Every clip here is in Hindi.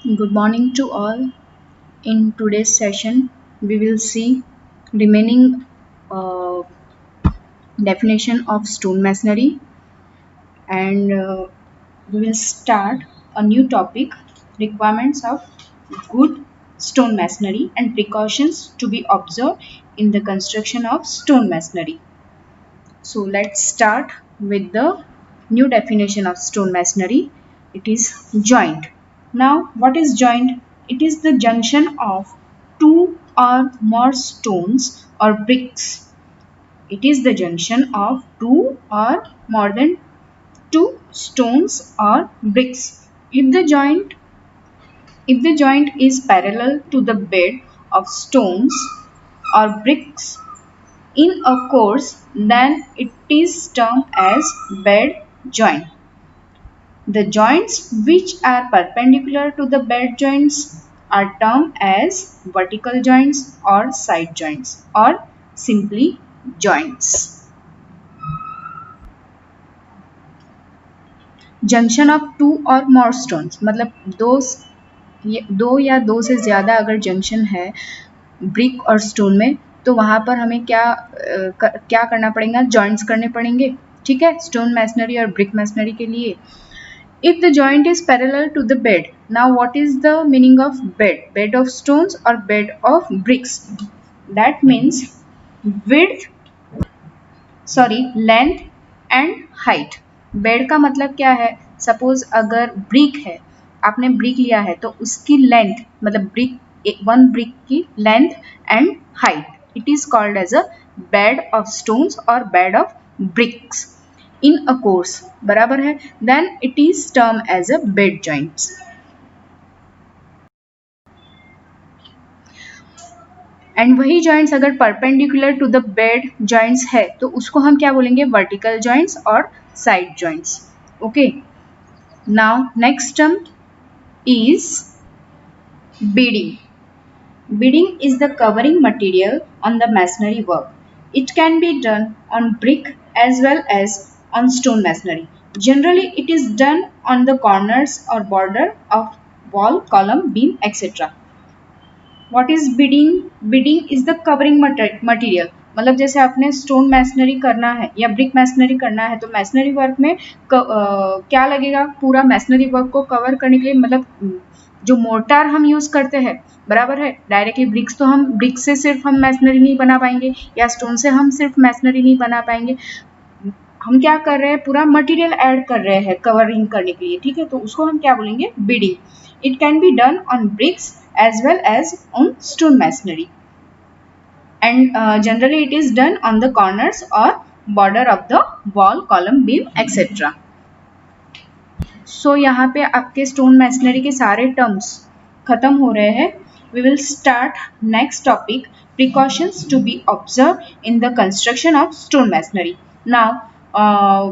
Good morning to all. In today's session, we will see remaining uh, definition of stone masonry, and we will start a new topic: requirements of good stone masonry and precautions to be observed in the construction of stone masonry. So let's start with the new definition of stone masonry. It is joint. Now, what is joint? It is the junction of two or more stones or bricks. It is the junction of two or more than two stones or bricks. If the joint is parallel to the bed of stones or bricks in a course, then it is termed as bed joint. The joints which are perpendicular to the bed joints are termed as vertical joints or side joints or simply joints. Junction of two और मोर स्टोन्स मतलब दो या दो से ज़्यादा अगर जंक्शन है ब्रिक और स्टोन में तो वहाँ पर हमें क्या करना पड़ेगा, जॉइंट्स करने पड़ेंगे. ठीक है, स्टोन मैसनरी और ब्रिक मैसनरी के लिए. If the joint is parallel to the bed, now what is the meaning of bed? Bed of stones or bed of bricks? That means length and height. Bed का मतलब क्या है? सपोज अगर ब्रिक है, आपने ब्रिक लिया है तो उसकी लेंथ मतलब वन ब्रिक की length and height, it is called as a bed of stones और bed of bricks in a course, बराबर है. Then it is term as a bed joints. And वही जॉइंट्स अगर perpendicular to the bed joints है तो उसको हम क्या बोलेंगे? वर्टिकल जॉइंट्स और side joints. Okay, now next term is beading. Beading is the covering material on the masonry work. It can be done on brick as well as on stone masonry. Generally, it is done on the corners or border of wall, column, beam, etc. What is beading? Beading is the covering material. मतलब जैसे आपने स्टोन मैसनरी करना है या ब्रिक मैसनरी करना है तो मैसनरी वर्क में क्या लगेगा? पूरा मैसनरी वर्क को कवर करने के लिए, मतलब जो मोर्टार हम यूज करते हैं, बराबर है. डायरेक्टली ब्रिक्स तो हम ब्रिक से सिर्फ हम मैसनरी नहीं बना पाएंगे या स्टोन से हम सिर्फ मैसनरी नहीं बना पाएंगे. हम क्या कर रहे हैं? पूरा मटेरियल ऐड कर रहे हैं कवरिंग करने के लिए. ठीक है, तो उसको हम क्या बोलेंगे? Beading. It can be done on bricks as well as on stone masonry, and generally it is done on the corners or border of the wall, column, beam, etc. So यहाँ पे आपके stone masonry के सारे terms खत्म हो रहे हैं. We will start next topic: precautions to be observed in the construction of stone masonry. Now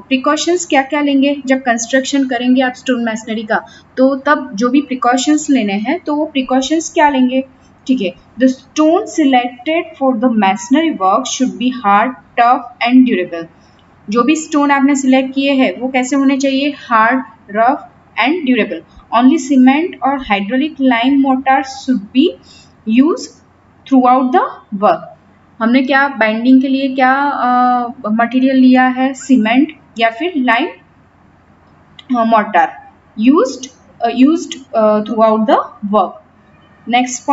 precautions क्या क्या लेंगे जब कंस्ट्रक्शन करेंगे आप स्टोन मैसनरी का? तो तब जो भी प्रिकॉशंस लेने हैं तो वो प्रिकॉशंस क्या लेंगे? ठीक है, the stone selected for the masonry work should be hard, tough and durable. जो भी स्टोन आपने सिलेक्ट किए हैं वो कैसे होने चाहिए? Hard, rough and durable. Only cement और hydraulic lime mortar should be use throughout the work. हमने क्या बाइंडिंग के लिए क्या मटेरियल लिया है? सीमेंट या फिर lime mortar used throughout the work. Next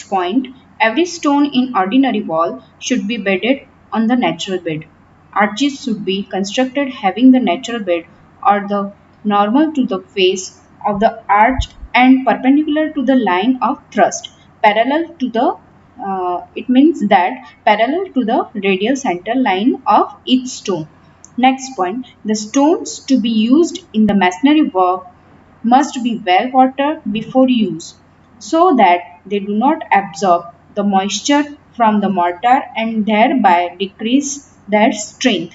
point, every stone in ordinary wall should be bedded on the natural bed. Arches should be constructed having the natural bed or the normal to the face of the arch and perpendicular to the line of thrust, parallel to the it means that parallel to the radial center line of each stone. Next point, the stones to be used in the masonry work must be well watered before use so that they do not absorb the moisture from the mortar and thereby decrease their strength.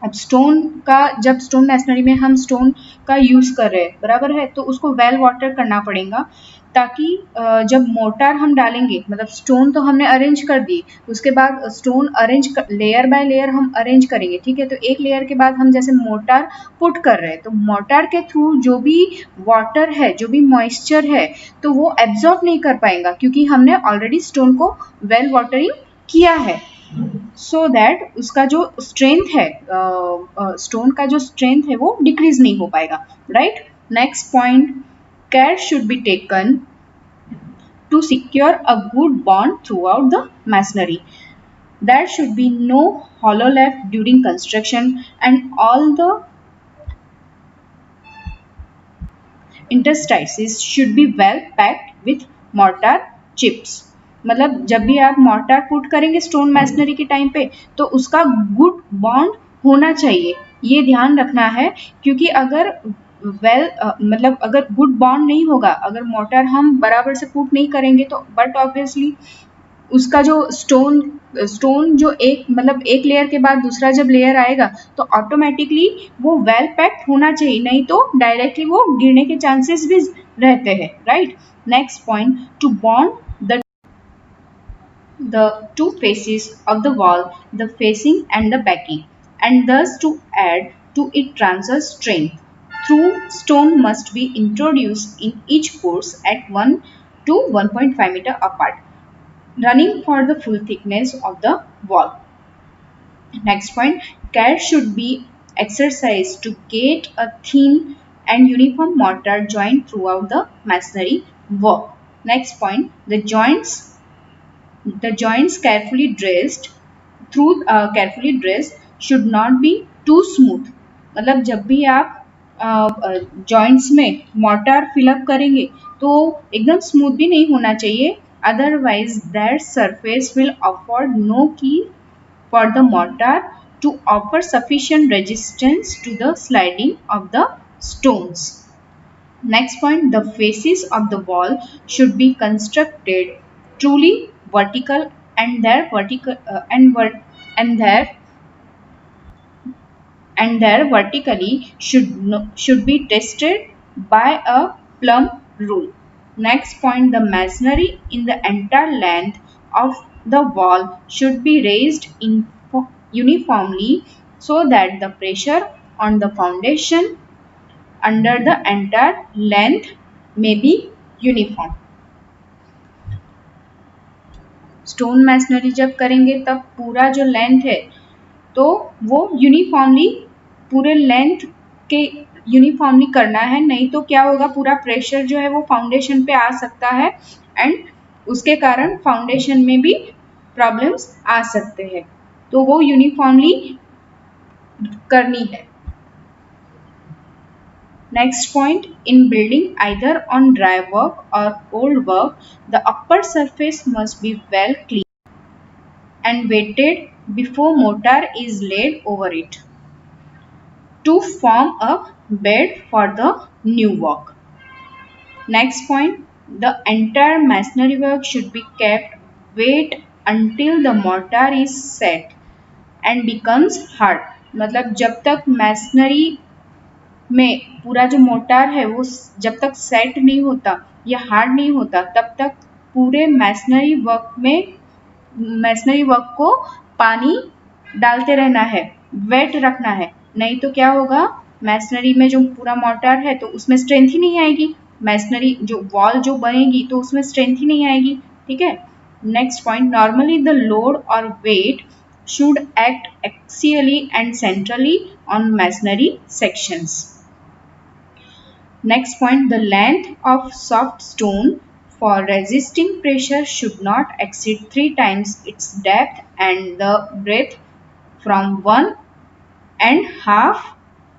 अब स्टोन का, जब स्टोन मैसनरी में हम स्टोन का यूज कर रहे हैं, बराबर है, तो उसको वेल वाटर करना पड़ेगा, ताकि जब मोटार हम डालेंगे, मतलब स्टोन तो हमने अरेंज कर दी, उसके बाद stone arrange layer by layer हम अरेंज करेंगे, ठीक है। तो एक लेयर के बाद हम जैसे मोटार पुट कर रहे हैं, तो मोटार के थ्रू जो भी वाटर है, जो भी मॉइस्चर है, तो वो एब्जॉर्ब नहीं कर पाएगा, क्योंकि हमने ऑलरेडी स्टोन को वेल वाटरिंग किया है, सो दैट उसका जो स्ट्रेंथ है, स्टोन का जो स्ट्रेंथ है वो डिक्रीज नहीं हो पाएगा, right. Next point, care should be taken to secure a good bond throughout the masonry. There should be no hollow left during construction, and all the interstices should be well packed with mortar chips. मतलब जब भी आप मोर्टार पुट करेंगे स्टोन मैसनरी के टाइम पे, तो उसका गुड बॉन्ड होना चाहिए, ये ध्यान रखना है, क्योंकि अगर मतलब अगर गुड बॉन्ड नहीं होगा, अगर मोर्टार हम बराबर से पुट नहीं करेंगे, तो बट ऑब्वियसली उसका जो स्टोन जो एक, मतलब एक लेयर के बाद दूसरा जब लेयर आएगा, तो ऑटोमेटिकली वो वेल पैक्ड होना चाहिए, नहीं तो डायरेक्टली वो गिरने के चांसेस भी रहते हैं, right. Next point, to bond the two faces of the wall, the facing and the backing, and thus to add to it transverse strength. Through stone must be introduced in each course at 1 to 1.5 meter apart, running for the full thickness of the wall. Next point, care should be exercised to get a thin and uniform mortar joint throughout the masonry work. Next point, the joints carefully dressed should not be too smooth. मतलब जब भी आप जॉइंट्स में मोर्टार फिलअप करेंगे, तो एकदम स्मूथ भी नहीं होना चाहिए, otherwise that surface will afford no key for the mortar to offer sufficient resistance to the sliding of the stones. Next point, the faces of the wall should be constructed truly vertical, and their vertically should be tested by a plumb rule. Next point, the masonry in the entire length of the wall should be raised uniformly, so that the pressure on the foundation under the entire length may be uniform. Stone masonry जब करेंगे, तब पूरा जो लेंथ है, तो वो यूनिफॉर्मली पूरे लेंथ के यूनिफॉर्मली करना है, नहीं तो क्या होगा, पूरा प्रेशर जो है वो फाउंडेशन पे आ सकता है, एंड उसके कारण फाउंडेशन में भी प्रॉब्लम्स आ सकते हैं, तो वो यूनिफॉर्मली करनी है। Next point, in building either on dry work or old work, the upper surface must be well cleaned and wetted before mortar is laid over it to form a bed for the new work. Next point, the entire masonry work should be kept wet until the mortar is set and becomes hard. मतलब जब तक मैसनरी में पूरा जो मोटार है वो जब तक सेट नहीं होता या हार्ड नहीं होता, तब तक पूरे मैसनरी वर्क को पानी डालते रहना है, वेट रखना है, नहीं तो क्या होगा, मैसनरी में जो पूरा मोटार है तो उसमें स्ट्रेंथ ही नहीं आएगी, मैसनरी जो वॉल जो बनेगी तो उसमें स्ट्रेंथ ही नहीं आएगी, ठीक है। Next point, normally the load और wait should act axially and centrally on masonry sections. Next point, the length of soft stone for resisting pressure should not exceed 3 times its depth, and the breadth from 1.5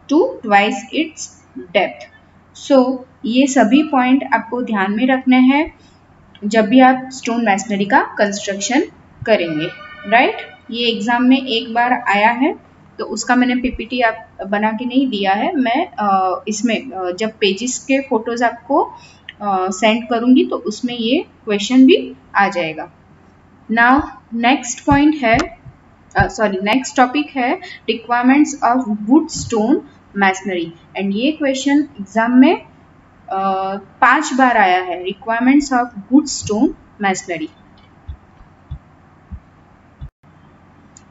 to twice its depth. So ये सभी पॉइंट आपको ध्यान में रखने हैं जब भी आप स्टोन मैसनरी का कंस्ट्रक्शन करेंगे, राइट। ये एग्जाम में एक बार आया है, तो उसका मैंने पीपीटी आप बना के नहीं दिया है, मैं इसमें जब पेजेस के फोटोज आपको सेंड करूंगी तो उसमें ये क्वेश्चन भी आ जाएगा। नाउ नेक्स्ट पॉइंट है नेक्स्ट टॉपिक है requirements of good stone masonry. And ये क्वेश्चन एग्जाम में 5 बार आया है, requirements of good stone masonry.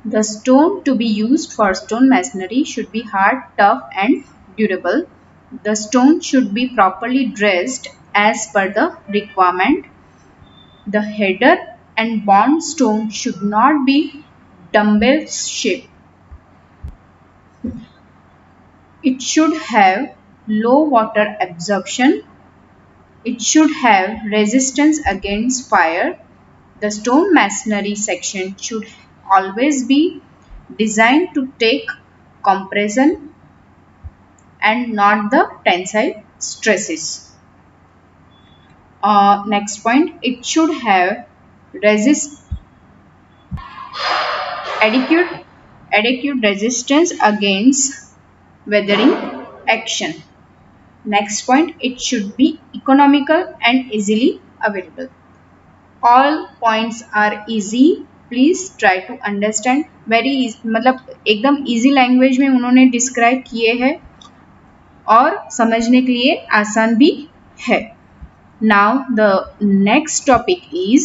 The stone to be used for stone masonry should be hard, tough and durable. The stone should be properly dressed as per the requirement. The header and bond stone should not be dumbbell shaped. It should have low water absorption. It should have resistance against fire. The stone masonry section should always be designed to take compression and not the tensile stresses. Next point, it should have adequate resistance against weathering action. Next point, it should be economical and easily available. All points are easy. Please try to understand very, मतलब एकदम इजी लैंग्वेज में उन्होंने डिस्क्राइब किए हैं और समझने के लिए आसान भी है. Now the next topic is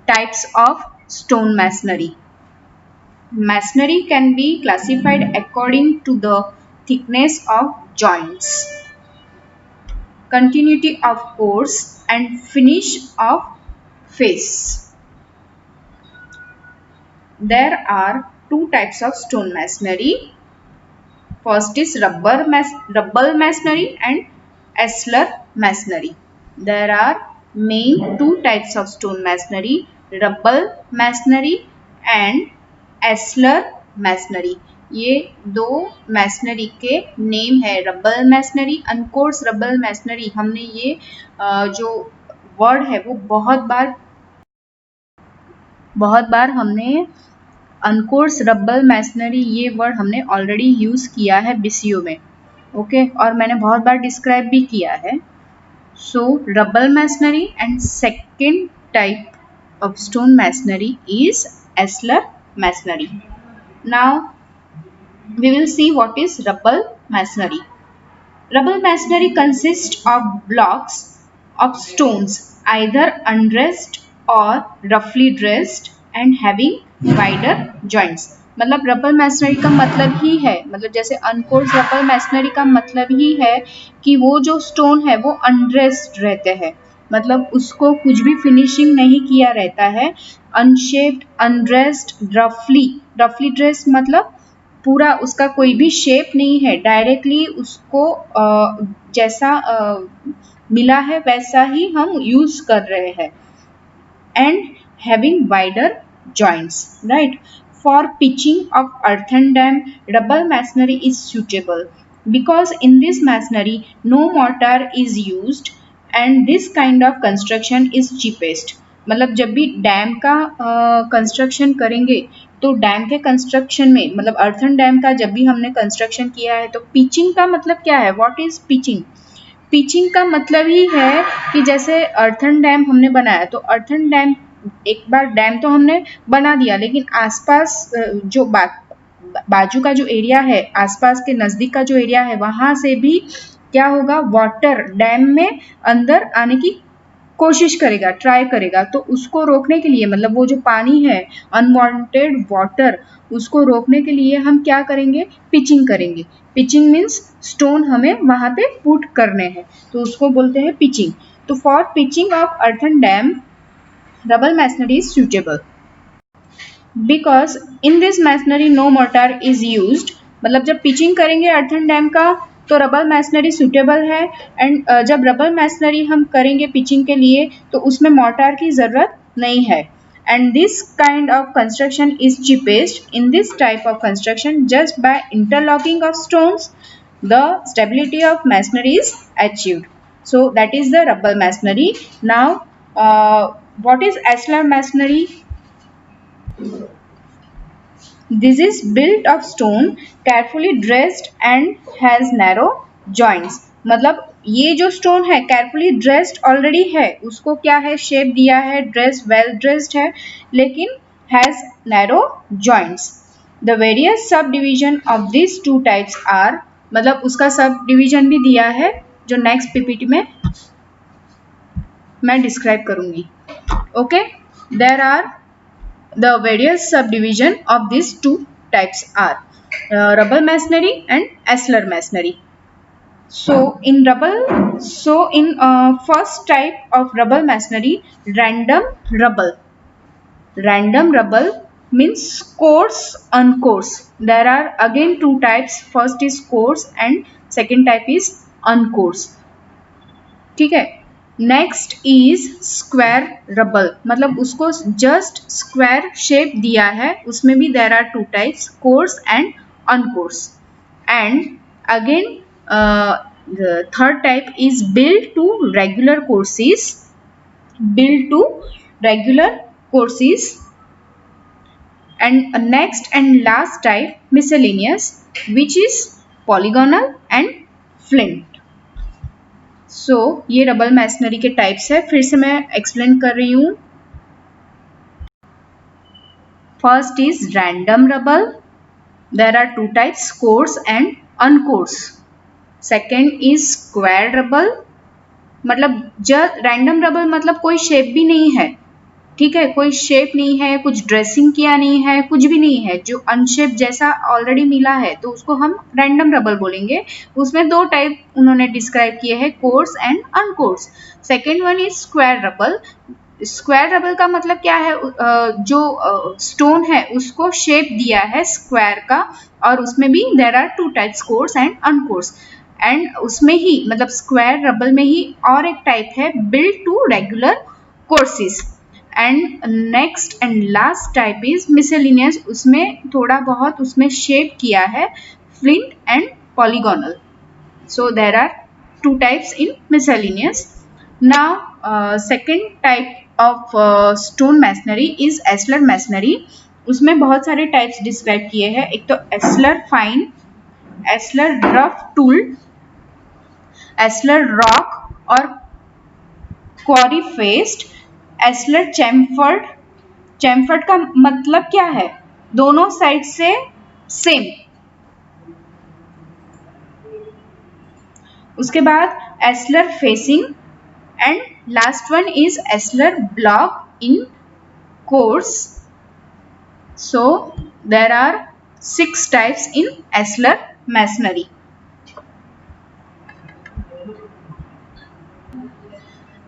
types of stone masonry. Masonry can be classified according to the thickness of joints, continuity of course and finish of face. There are two types of stone masonry. First is rubble masonry and ashlar masonry. There are main two types of stone masonry, rubble masonry and ashlar masonry. ये दो मैसनरी के नेम है, रबल मैसनरी, अनकोर्स रबल मैसनरी. हमने ये जो वर्ड है वो बहुत बार हमने अनकोर्स रबल मैसनरी ये वर्ड हमने ऑलरेडी यूज किया है बीसीओ में, ओके, और मैंने बहुत बार डिस्क्राइब भी किया है. So rubble masonry and second type of stone masonry is ashlar masonry. Now we will see what is rubble masonry. Rubble masonry consists of blocks of stones either undressed or roughly dressed and having wider joints. मतलब रबल मैसनरी का मतलब ही है, मतलब जैसे अनकोर्स रबल मैसनरी का मतलब ही है कि वो जो स्टोन है वो अनड्रेस्ड रहते हैं, मतलब उसको कुछ भी फिनिशिंग नहीं किया रहता है. अनशेप्ड, अनड्रेस्ड, रफली ड्रेस्ड मतलब पूरा उसका कोई भी शेप नहीं है, डायरेक्टली उसको जैसा मिला है वैसा ही हम यूज कर रहे हैं. And having wider joints, right. For pitching of earthen dam, rubble masonry is suitable because in this masonry no mortar is used and this kind of construction is cheapest. मतलब जब भी डैम का कंस्ट्रक्शन करेंगे तो डैम के कंस्ट्रक्शन में, मतलब अर्थन डैम का जब भी हमने कंस्ट्रक्शन किया है तो पिचिंग का मतलब क्या है, व्हाट इज पिचिंग. पिचिंग का मतलब ही है कि जैसे अर्थन डैम हमने बनाया तो अर्थन डैम एक बार डैम तो हमने बना दिया, लेकिन आसपास जो बाजू का जो एरिया है, आसपास के नज़दीक का जो एरिया है, वहाँ से भी क्या होगा, वाटर डैम में अंदर आने की कोशिश करेगा, ट्राई करेगा. तो उसको रोकने के लिए, मतलब वो जो पानी है अनवांटेड वाटर, उसको रोकने के लिए हम क्या करेंगे, पिचिंग करेंगे. पिचिंग मीन्स स्टोन हमें वहाँ पे पुट करने हैं, तो उसको बोलते हैं पिचिंग. तो for pitching of earthen dam rubble masonry is suitable because in this masonry no mortar is used. मतलब जब पिचिंग करेंगे अर्थन डैम का तो रबल मैसनरी सूटेबल है. एंड जब रबल मैसनरी हम करेंगे पिचिंग के लिए तो उसमें मोर्टार की ज़रूरत नहीं है. And this kind of construction is cheapest. In this type of construction just by interlocking of stones the stability of masonry is achieved. So that is the rubble masonry. Now what is ashlar masonry? This is built of stone, carefully dressed and has narrow joints. मतलब ये जो स्टोन है केयरफुली ड्रेस्ड ऑलरेडी है, उसको क्या है शेप दिया है, ड्रेस वेल ड्रेस्ड है, लेकिन has narrow joints. The various sub division of this two types are, मतलब उसका सब डिवीजन भी दिया है जो नेक्स्ट पीपीटी में मैं डिस्क्राइब करूंगी। Okay, there are the various sub division of this two types are rubble masonry and ashlar masonry. So in first type of rubble masonry, random rubble. Random rubble means coarse uncoarse. There are again two types. First is coarse and second type is uncoarse. ठीक है। नेक्स्ट इज स्क्वायर रबल, मतलब उसको जस्ट स्क्वायर शेप दिया है, उसमें भी there are two types, coursed and uncoursed. And again third type is built to regular courses, built to regular courses. And next and last type miscellaneous which is polygonal and flint. So ये रबल मैसनरी के टाइप्स है, फिर से मैं एक्सप्लेन कर रही हूँ। First is random rubble, there are two types, coursed and uncoursed. Second is square rubble, मतलब जस्ट रैंडम रबल मतलब कोई शेप भी नहीं है, ठीक है, कोई शेप नहीं है, कुछ ड्रेसिंग किया नहीं है, कुछ भी नहीं है, जो अनशेप जैसा ऑलरेडी मिला है तो उसको हम रैंडम रबल बोलेंगे। उसमें दो टाइप उन्होंने डिस्क्राइब किए हैं, coursed and uncoursed. Second one is square rubble. Square rubble का मतलब क्या है, जो स्टोन है उसको शेप दिया है स्क्वायर का, और उसमें भी there are two types, coursed and uncoursed. And उसमें ही मतलब स्क्वायर रबल में ही और एक टाइप है, built to regular courses. And next and last type is miscellaneous, उसमें थोड़ा बहुत उसमें शेप किया है, flint and polygonal. So there are two types in miscellaneous. Now second type of stone masonry is ashlar masonry. उसमें बहुत सारे टाइप्स डिस्क्राइब किए हैं। एक तो ashlar fine, ashlar rough tooled, ashlar rock और quarry faced, ashlar chamfered. Chamfered का मतलब क्या है, दोनों साइड से सेम। उसके बाद ashlar facing and last one is ashlar block in course. So there are 6 types in ashlar masonry.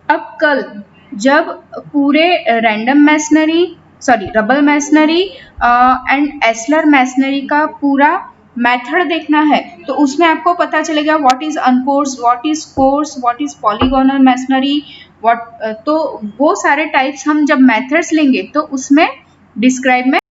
अब कल जब पूरे random masonry, rubble masonry and ashlar masonry का पूरा मेथड देखना है, तो उसमें आपको पता चलेगा what is uncoursed, what is coursed, what is polygonal masonry, तो वो सारे टाइप्स हम जब मेथड्स लेंगे तो उसमें डिस्क्राइब में